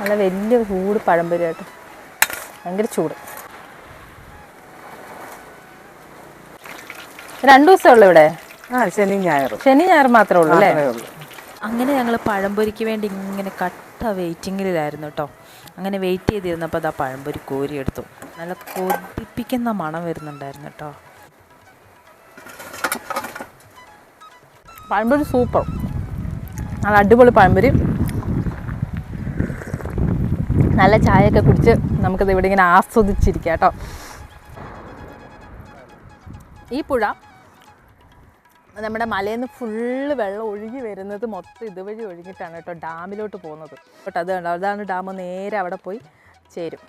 നല്ല വലിയ ചൂട് പഴംപൊരി കേട്ടോ, ഭയങ്കര ചൂട്. 2 ദിവസമേ ഉള്ളൂ ഇവിടെ? ശനി ഞായർ മാത്രമേ ഉള്ളൂ അല്ലേ? അങ്ങനെ ഞങ്ങൾ പഴംപൊരിക്ക് വേണ്ടി ഇങ്ങനെ കട്ട വെയിറ്റിങ്ങിലായിരുന്നു കേട്ടോ. അങ്ങനെ വെയിറ്റ് ചെയ്തിരുന്നപ്പോൾ അതാ പഴംപൊരി കോരിയെടുത്തു. നല്ല കൊതിപ്പിക്കുന്ന മണം വരുന്നുണ്ടായിരുന്നു കേട്ടോ. പഴംപൊരി സൂപ്പർ, നല്ല അടിപൊളി പഴംപൊരി. നല്ല ചായയൊക്കെ കുടിച്ച് നമുക്കത് ഇവിടെ ഇങ്ങനെ ആസ്വദിച്ചിരിക്കാം കേട്ടോ. ഈ പുഴ നമ്മുടെ മലയിൽ നിന്ന് ഫുള്ള് വെള്ളം ഒഴുകി വരുന്നത് മൊത്തം ഇതുവഴി ഒഴുകിയിട്ടാണ് കേട്ടോ ഡാമിലോട്ട് പോകുന്നത് കേട്ടോ. അത് കണ്ടോ, അതാണ് ഡാം, നേരെ അവിടെ പോയി ചേരും.